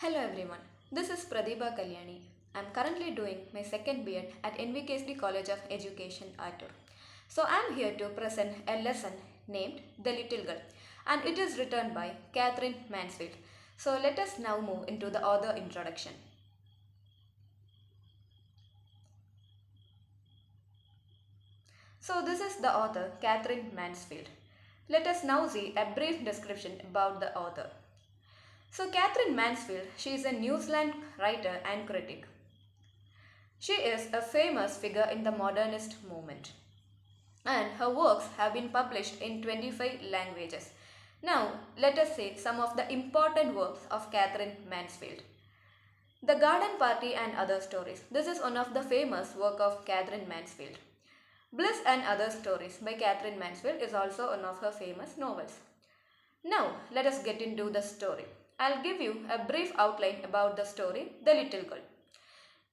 Hello everyone, this is Pradibha Kalyani. I am currently doing my second B.Ed at NVKSD College of Education, Attur. So I am here to present a lesson named The Little Girl, and it is written by Katherine Mansfield. So let us now move into the author introduction. So this is the author Katherine Mansfield. Let us now see a brief description about the author. So Katherine Mansfield, she is a New Zealand writer and critic. She is a famous figure in the modernist movement, and her works have been published in 25 languages. Now, let us see some of the important works of Katherine Mansfield. The Garden Party and Other Stories. This is one of the famous work of Katherine Mansfield. Bliss and Other Stories by Katherine Mansfield is also one of her famous novels. Now, let us get into the story. I'll give you a brief outline about the story, The Little Girl.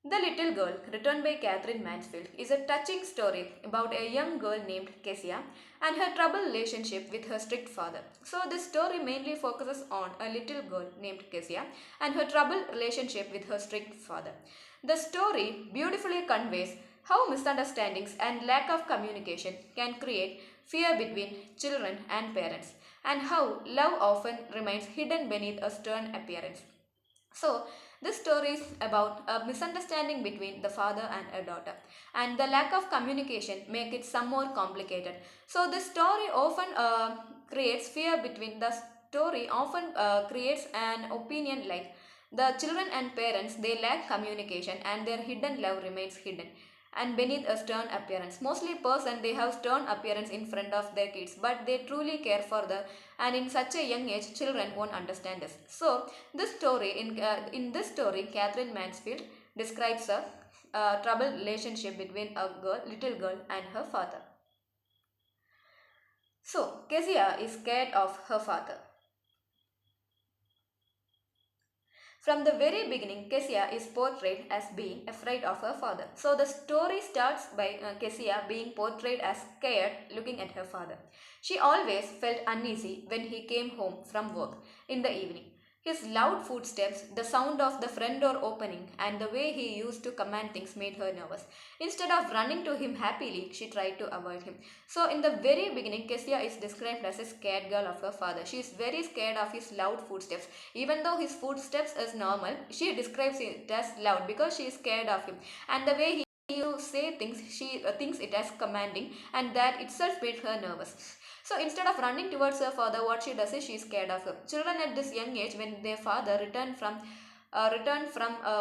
The Little Girl, written by Katherine Mansfield, is a touching story about a young girl named Kezia and her troubled relationship with her strict father. So, this story mainly focuses on a little girl named Kezia and her troubled relationship with her strict father. The story beautifully conveys how misunderstandings and lack of communication can create fear between children and parents, and how love often remains hidden beneath a stern appearance. So, this story is about a misunderstanding between the father and a daughter, and the lack of communication make it some more complicated. So, this story often creates fear between the story often creates an opinion like the children and parents they lack communication and their hidden love remains hidden and beneath a stern appearance. Mostly person they have stern appearance in front of their kids, but they truly care for the and in such a young age children won't understand this. So this story in this story Katherine Mansfield describes a troubled relationship between a little girl and her father. So Kezia is scared of her father. From the very beginning, Kezia is portrayed as being afraid of her father. So the story starts by Kezia being portrayed as scared looking at her father. She always felt uneasy when he came home from work in the evening. His loud footsteps, the sound of the front door opening, and the way he used to command things made her nervous. Instead of running to him happily, she tried to avoid him. So, in the very beginning, Kezia is described as a scared girl of her father. She is very scared of his loud footsteps. Even though his footsteps is normal, she describes it as loud because she is scared of him. And the way he say things, she thinks it as commanding, and that itself made her nervous. So instead of running towards her father, what she does is she is scared of him. Children at this young age, when their father returned from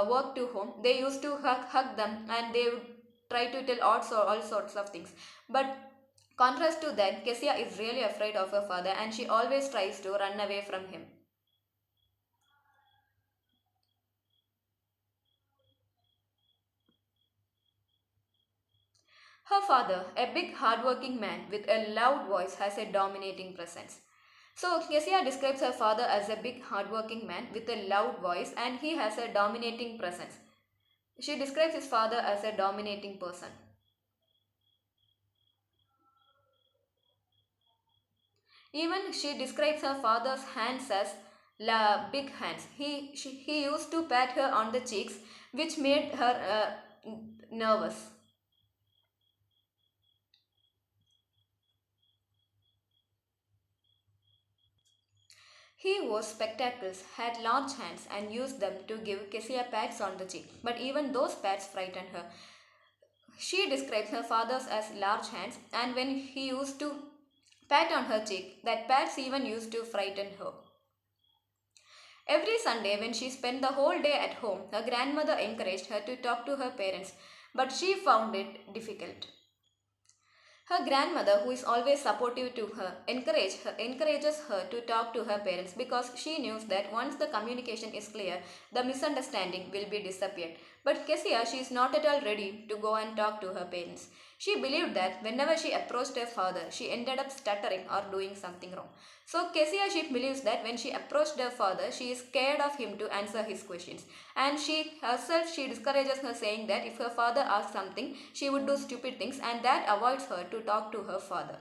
work to home, they used to hug them, and they would try to tell all sorts of things. But contrast to that, Kezia is really afraid of her father, and she always tries to run away from him. Her father, a big hardworking man with a loud voice, has a dominating presence. So, Kezia describes her father as a big hardworking man with a loud voice and he has a dominating presence. She describes his father as a dominating person. Even she describes her father's hands as big hands. He used to pat her on the cheeks, which made her nervous. He wore spectacles, had large hands, and used them to give Kezia pats on the cheek. But even those pats frightened her. She describes her father's as large hands, and when he used to pat on her cheek, that pats even used to frighten her. Every Sunday, when she spent the whole day at home, her grandmother encouraged her to talk to her parents, but she found it difficult. Her grandmother, who is always supportive to her, encourages her to talk to her parents because she knows that once the communication is clear, the misunderstanding will be disappeared. But Kezia, she is not at all ready to go and talk to her parents. She believed that whenever she approached her father, she ended up stuttering or doing something wrong. So Kezia, she believes that when she approached her father, she is scared of him to answer his questions. And she herself, she discourages her saying that if her father asks something, she would do stupid things and that avoids her to talk to her father.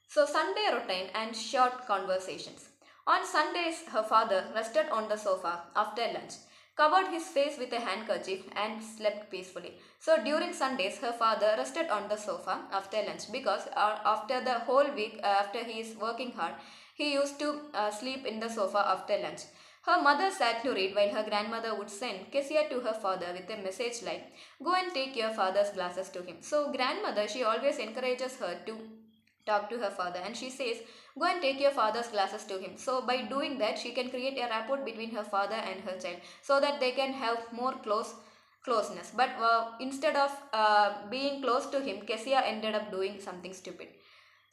So Sunday routine and short conversations. On Sundays, her father rested on the sofa after lunch, covered his face with a handkerchief, and slept peacefully. So during Sundays, her father rested on the sofa after lunch because after the whole week, after he is working hard, he used to sleep in the sofa after lunch. Her mother sat to read while her grandmother would send Kezia to her father with a message like, "Go and take your father's glasses to him." So grandmother, she always encourages her to talk to her father, and she says, "Go and take your father's glasses to him." So by doing that, she can create a rapport between her father and her child so that they can have more closeness. But instead of being close to him, Kezia ended up doing something stupid.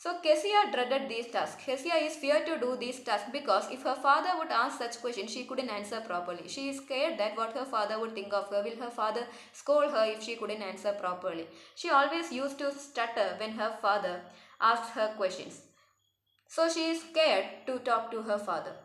So Kezia dreaded these tasks. Kezia is feared to do these tasks because if her father would ask such questions, she couldn't answer properly. She is scared that what her father would think of her. Will her father scold her if she couldn't answer properly? She always used to stutter when her father asked her questions. So she is scared to talk to her father.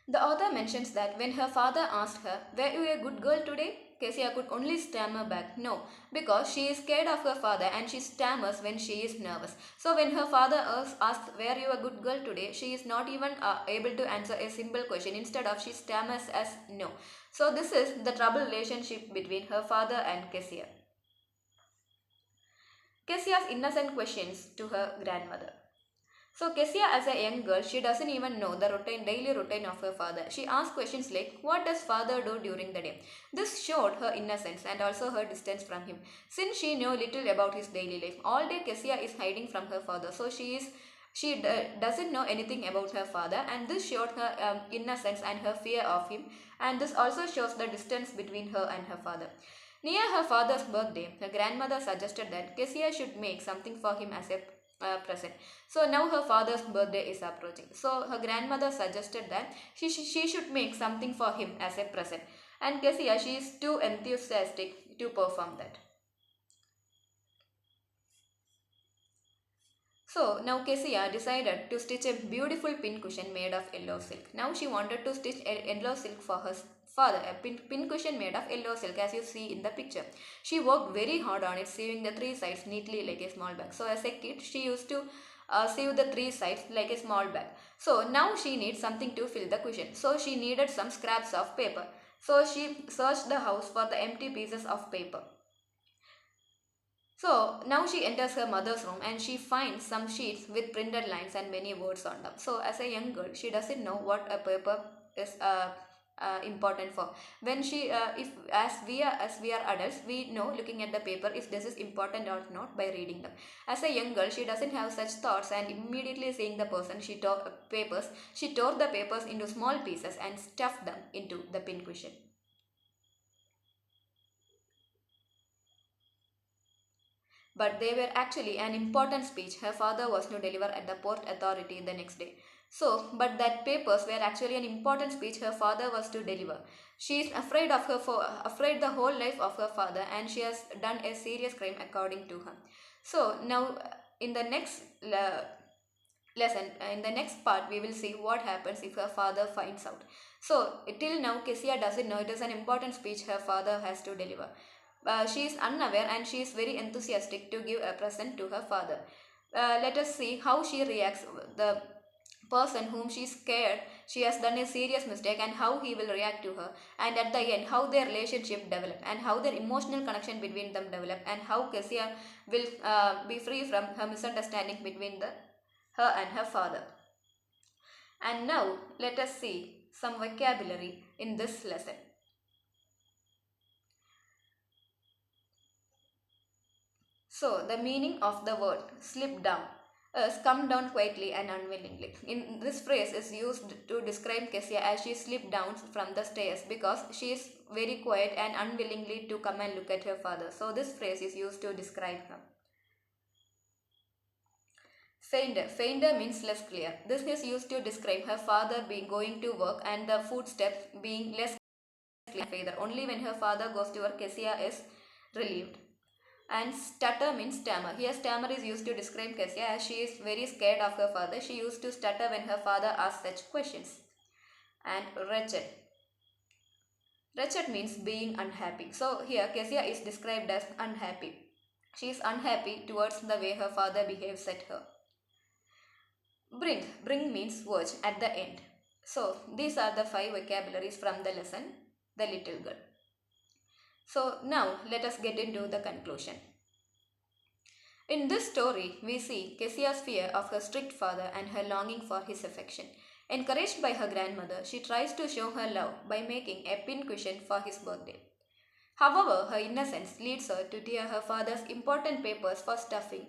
The author mentions that when her father asked her, "Were you a good girl today?" Kezia could only stammer back, "No," because she is scared of her father and she stammers when she is nervous. So when her father asks, "Were you a good girl today?" she is not even able to answer a simple question. Instead of, she stammers as no. So this is the troubled relationship between her father and Kezia. Kezia's innocent questions to her grandmother. So Kezia, as a young girl, she doesn't even know the daily routine of her father. She asks questions like, "What does father do during the day?" This showed her innocence and also her distance from him. Since she knew little about his daily life, all day Kezia is hiding from her father. So doesn't know anything about her father, and this showed her innocence and her fear of him. And this also shows the distance between her and her father. Near her father's birthday, her grandmother suggested that Kezia should make something for him as a present. So now her father's birthday is approaching. So her grandmother suggested that she should make something for him as a present. And Kezia, she is too enthusiastic to perform that. So now Kezia decided to stitch a beautiful pincushion made of yellow silk. Now she wanted to stitch a yellow silk for her father, a pincushion made of yellow silk as you see in the picture. She worked very hard on it, sewing the three sides neatly like a small bag. So as a kid, she used to sew the three sides like a small bag. So now she needs something to fill the cushion. So she needed some scraps of paper. So she searched the house for the empty pieces of paper. So now she enters her mother's room and she finds some sheets with printed lines and many words on them. So as a young girl, she doesn't know what a paper is important for. When she, if as we are adults, we know looking at the paper if this is important or not by reading them. As a young girl, she doesn't have such thoughts, and immediately seeing the person, she tore the papers into small pieces and stuffed them into the pincushion. But they were actually an important speech her father was to deliver at the port authority the next day. So, but that papers were actually an important speech her father was to deliver. She is afraid of afraid the whole life of her father, and she has done a serious crime according to her. So now, in the next lesson, in the next part, we will see what happens if her father finds out. So till now, Kezia doesn't know it is an important speech her father has to deliver. She is unaware and she is very enthusiastic to give a present to her father. Let us see how she reacts. The person whom she is scared she has done a serious mistake, and how he will react to her, and at the end how their relationship develop and how their emotional connection between them develop, and how Kezia will be free from her misunderstanding between her and her father. And now let us see some vocabulary in this lesson. So, the meaning of the word slip down is come down quietly and unwillingly. In this phrase is used to describe Kezia as she slipped down from the stairs because she is very quiet and unwillingly to come and look at her father. So, this phrase is used to describe her. Fainter. Fainter means less clear. This is used to describe her father being going to work and the footsteps being less clear. Only when her father goes to work, Kezia is relieved. And stutter means stammer. Here stammer is used to describe Kezia as she is very scared of her father. She used to stutter when her father asked such questions. And wretched. Wretched means being unhappy. So here Kezia is described as unhappy. She is unhappy towards the way her father behaves at her. Bring means verge at the end. So these are the five vocabularies from the lesson, The Little Girl. So now let us get into the conclusion. In this story, we see Kessia's fear of her strict father and her longing for his affection. Encouraged by her grandmother, she tries to show her love by making a pin cushion for his birthday. However, her innocence leads her to tear her father's important papers for stuffing,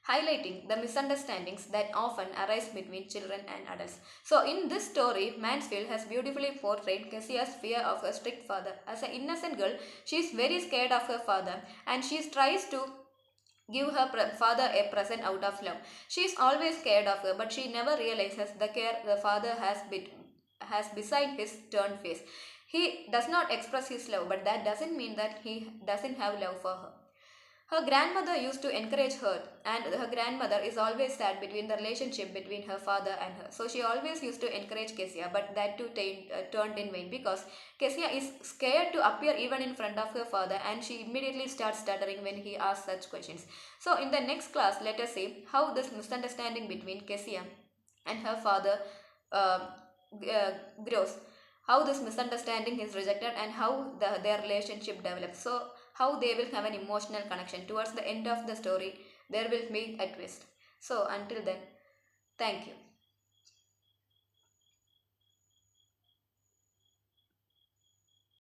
highlighting the misunderstandings that often arise between children and adults. So, in this story, Mansfield has beautifully portrayed Kessia's fear of her strict father. As an innocent girl, she is very scared of her father and she tries to give her father a present out of love. She is always scared of her, but she never realizes the care the father has beside his turned face. He does not express his love, but that doesn't mean that he doesn't have love for her. Her grandmother used to encourage her, and her grandmother is always sad between the relationship between her father and her. So she always used to encourage Kessia, but that too turned in vain because Kessia is scared to appear even in front of her father, and she immediately starts stuttering when he asks such questions. So in the next class, let us see how this misunderstanding between Kessia and her father uh, uh, grows, how this misunderstanding is rejected, and how their relationship develops. So how they will have an emotional connection. Towards the end of the story, there will be a twist. So until then, thank you.